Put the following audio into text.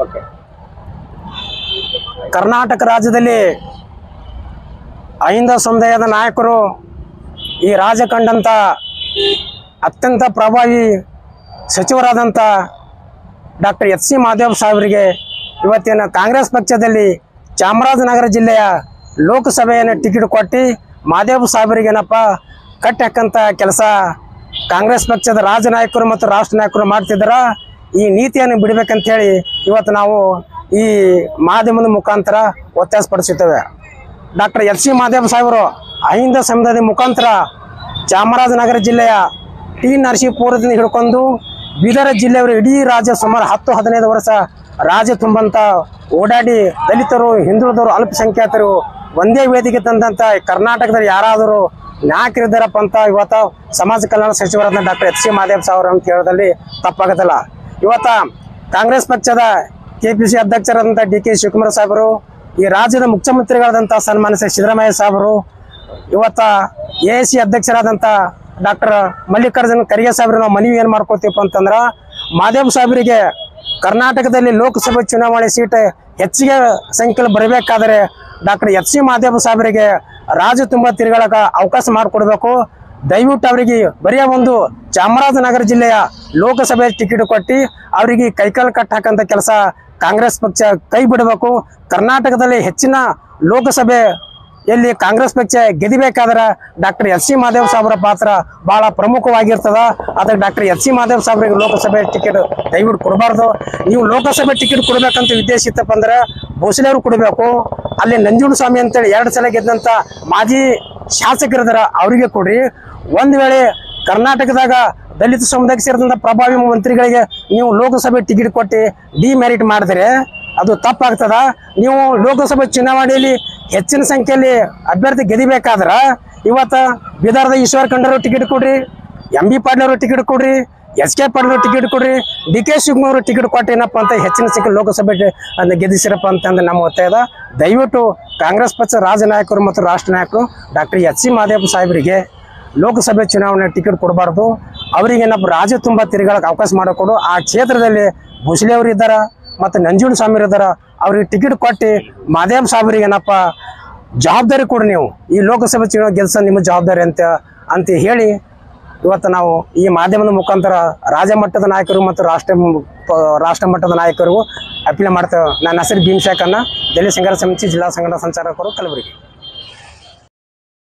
Okay. Karnataka ರಾಜ್ಯದಲ್ಲಿ ಅಹಿಂದ ಸಮುದಾಯದ ನಾಯಕರು ಈ ರಾಜ್ಯ ಕಂಡಂಥ ಅತ್ಯಂತ ಪ್ರಭಾವಿ ಸಚಿವರಾದಂಥ ಡಾಕ್ಟರ್ ಎಚ್ ಸಿ ಮಹದೇವ್ ಸಾಹೇಬರಿಗೆ ಇವತ್ತಿನ ಕಾಂಗ್ರೆಸ್ ಪಕ್ಷದಲ್ಲಿ ಚಾಮರಾಜನಗರ ಜಿಲ್ಲೆಯ ಲೋಕಸಭೆಯನ್ನು ಟಿಕೆಟ್ ಕೊಟ್ಟು ಮಹದೇವ್ ಸಾಹೇಬರಿಗೇನಪ್ಪ ಕಟ್ಟಿ ಹಾಕಂಥ ಕೆಲಸ ಕಾಂಗ್ರೆಸ್ ಪಕ್ಷದ ರಾಜ್ಯ ನಾಯಕರು ಮತ್ತು ರಾಷ್ಟ್ರ ನಾಯಕರು ಮಾಡ್ತಿದ್ದಾರ. ಈ ನೀತಿಯನ್ನು ಬಿಡಬೇಕಂತೇಳಿ ಇವತ್ತು ನಾವು ಈ ಮಾಧ್ಯಮದ ಮುಖಾಂತರ ಒತ್ತಾಸಪಡಿಸುತ್ತೇವೆ. ಡಾಕ್ಟರ್ ಎಚ್ ಸಿ ಮಹದೇವ್ ಸಾಹೇಬರು ಅಹಿಂದ ಸಮುದಾಯದ ಮುಖಾಂತರ ಚಾಮರಾಜನಗರ ಜಿಲ್ಲೆಯ ಟಿ ನರಸೀಪುರದಿಂದ ಹಿಡ್ಕೊಂಡು ಬೀದರ್ ಜಿಲ್ಲೆಯವರು ಇಡೀ ರಾಜ್ಯ ಸುಮಾರು 10-15 ವರ್ಷ ರಾಜ್ಯ ತುಂಬಂತ ಓಡಾಡಿ ದಲಿತರು, ಹಿಂದುಳಿದವರು, ಅಲ್ಪಸಂಖ್ಯಾತರು ಒಂದೇ ವೇದಿಕೆ ತಂದಂಥ ಕರ್ನಾಟಕದಲ್ಲಿ ಯಾರಾದರೂ ನಾಯಕರಿದ್ದಾರಪ್ಪ ಅಂತ ಇವತ್ತು ಸಮಾಜ ಕಲ್ಯಾಣ ಸಚಿವರಾದ ಡಾಕ್ಟರ್ ಎಚ್ ಸಿ ಮಹದೇವ್ ಸಾಹೇಬರು ಅಂತ ಹೇಳೋದ್ರಲ್ಲಿ ತಪ್ಪಾಗೋದಿಲ್ಲ. ಇವತ್ತು ಕಾಂಗ್ರೆಸ್ ಪಕ್ಷದ KPC ಅಧ್ಯಕ್ಷರಾದಂಥ DK ಶಿವಕುಮಾರ್ ಸಾಹೇಬರು, ಈ ರಾಜ್ಯದ ಮುಖ್ಯಮಂತ್ರಿಗಳಾದಂಥ ಸನ್ಮಾನ್ಯ ಸಿದ್ದರಾಮಯ್ಯ ಸಾಹೇಬರು, ಇವತ್ತು AIC ಅಧ್ಯಕ್ಷರಾದಂಥ ಡಾಕ್ಟರ್ ಮಲ್ಲಿಕಾರ್ಜುನ ಖರ್ಗೆ ಸಾಹೇಬರು ನಾವು ಮನವಿ ಏನು ಮಾಡ್ಕೋತೀವಪ್ಪ ಅಂತಂದ್ರೆ ಮಹದೇವ್ ಸಾಹೇಬರಿಗೆ ಕರ್ನಾಟಕದಲ್ಲಿ ಲೋಕಸಭೆ ಚುನಾವಣೆ ಸೀಟ್ ಹೆಚ್ಚಿಗೆ ಸಂಖ್ಯೆಯಲ್ಲಿ ಬರಬೇಕಾದರೆ ಡಾಕ್ಟರ್ ಎಚ್ ಸಿ ಮಹದೇವ್ ಸಾಹೇಬರಿಗೆ ರಾಜ್ಯ ತುಂಬ ತಿರುಗಾಡಕ್ಕೆ ಅವಕಾಶ ಮಾಡಿಕೊಡ್ಬೇಕು. ದಯವಿಟ್ಟು ಅವರಿಗೆ ಬರೆಯ ಒಂದು ಚಾಮರಾಜನಗರ ಜಿಲ್ಲೆಯ ಲೋಕಸಭೆ ಟಿಕೆಟ್ ಕೊಟ್ಟು ಅವರಿಗೆ ಕೈಕಾಲು ಕಟ್ಟು ಹಾಕಂತ ಕೆಲಸ ಕಾಂಗ್ರೆಸ್ ಪಕ್ಷ ಕೈ ಬಿಡಬೇಕು. ಕರ್ನಾಟಕದಲ್ಲಿ ಹೆಚ್ಚಿನ ಲೋಕಸಭೆ ಎಲ್ಲಿ ಕಾಂಗ್ರೆಸ್ ಪಕ್ಷ ಗೆದಿಬೇಕಾದ್ರೆ ಡಾಕ್ಟರ್ ಎಚ್ ಸಿ ಮಹದೇವ್ ಸಾಹೇಬರ ಪಾತ್ರ ಬಹಳ ಪ್ರಮುಖವಾಗಿರ್ತದ. ಅದಕ್ಕೆ ಡಾಕ್ಟರ್ ಎಚ್ ಸಿ ಮಹದೇವ್ ಸಾಹೇಬರಿಗೆ ಲೋಕಸಭೆ ಟಿಕೆಟ್ ದಯವಿಟ್ಟು ಕೊಡಬಾರ್ದು. ನೀವು ಲೋಕಸಭೆ ಟಿಕೆಟ್ ಕೊಡ್ಬೇಕಂತ ಉದ್ದೇಶ ಇತ್ತಪ್ಪ ಅಂದ್ರೆ ಭೋಸಲೆ ಅವರು ಕೊಡಬೇಕು. ಅಲ್ಲಿ ನಂಜುಂಡಸ್ವಾಮಿ ಅಂತೇಳಿ 2 ಸಲ ಗೆದ್ದಂಥ ಮಾಜಿ ಶಾಸಕರಿದಾರ, ಅವರಿಗೆ ಕೊಡ್ರಿ. ಒಂದು ವೇಳೆ ಕರ್ನಾಟಕದಾಗ ದಲಿತ ಸಮುದಾಯಕ್ಕೆ ಸೇರಿದಂಥ ಪ್ರಭಾವಿ ಮಂತ್ರಿಗಳಿಗೆ ನೀವು ಲೋಕಸಭೆ ಟಿಕೆಟ್ ಕೊಟ್ಟು ಡಿಮೆರಿಟ್ ಮಾಡಿದ್ರೆ ಅದು ತಪ್ಪಾಗ್ತದ. ನೀವು ಲೋಕಸಭೆ ಚುನಾವಣೆಯಲ್ಲಿ ಹೆಚ್ಚಿನ ಸಂಖ್ಯೆಯಲ್ಲಿ ಅಭ್ಯರ್ಥಿ ಗೆದಿಬೇಕಾದ್ರೆ ಇವತ್ತು ಬೀದರ್ದ ಈಶ್ವರ್ ಖಂಡ್ರೆ ಟಿಕೆಟ್ ಕೊಡ್ರಿ, MB ಪಾಟೀಲ್ ಅವರು ಟಿಕೆಟ್ ಕೊಡ್ರಿ, SK ಪಾಟೀಲ್ ಅವರು ಟಿಕೆಟ್ ಕೊಡ್ರಿ, DK ಶಿವಕುಮಾರ್ ಅವರು ಟಿಕೆಟ್ ಕೊಟ್ಟು ಏನಪ್ಪ ಅಂತ ಹೆಚ್ಚಿನ ಸಂಖ್ಯೆ ಲೋಕಸಭೆ ಗೆದ್ದಿಸಿರಪ್ಪ ಅಂತಂದ್ರೆ ನಮ್ಮ ಒತ್ತಾಯ ಇದೆ. ದಯವಿಟ್ಟು ಕಾಂಗ್ರೆಸ್ ಪಕ್ಷ ರಾಜ್ಯ ನಾಯಕರು ಮತ್ತು ರಾಷ್ಟ್ರ ನಾಯಕರು ಡಾಕ್ಟರ್ ಎಚ್ ಸಿ ಮಹದೇವ್ ಸಾಹೇಬರಿಗೆ ಲೋಕಸಭೆ ಚುನಾವಣೆ ಟಿಕೆಟ್ ಕೊಡಬಾರ್ದು. ಅವರಿಗೆ ಏನಪ್ಪ ರಾಜ್ಯ ತುಂಬ ತಿರುಗಾಳಕ್ಕೆ ಅವಕಾಶ ಮಾಡಿಕೊಡು. ಆ ಕ್ಷೇತ್ರದಲ್ಲಿ ಭೋಸಲೆ ಅವರು ಇದ್ದಾರೆ ಮತ್ತು ನಂಜುಂಡಸ್ವಾಮಿ ಇದ್ದಾರೆ, ಅವ್ರಿಗೆ ಟಿಕೆಟ್ ಕೊಟ್ಟು ಮಹದೇವ್ ಸಾಹೇಬರಿಗೆ ಏನಪ್ಪ ಜವಾಬ್ದಾರಿ ಕೊಡಿ. ನೀವು ಈ ಲೋಕಸಭೆ ಚುನಾವಣೆ ಗೆಲ್ಸ ನಿಮ್ಮ ಜವಾಬ್ದಾರಿ ಅಂತ ಹೇಳಿ ಇವತ್ತು ನಾವು ಈ ಮಾಧ್ಯಮದ ಮುಖಾಂತರ ರಾಜ್ಯ ಮಟ್ಟದ ನಾಯಕರು ಮತ್ತು ರಾಷ್ಟ್ರ ಮಟ್ಟದ ನಾಯಕರಿಗೂ ಅಪೀಲ್ ಮಾಡ್ತೇವೆ. ನನ್ನ ಹೆಸರು ಭೀಮಶೇಖಣ್ಣ, ದಲಿತ ಸಂಘರ್ಷ ಸಮಿತಿ ಜಿಲ್ಲಾ ಸಂಘಟನಾ ಸಂಚಾಲಕರು, ಕಲಬುರಗಿ.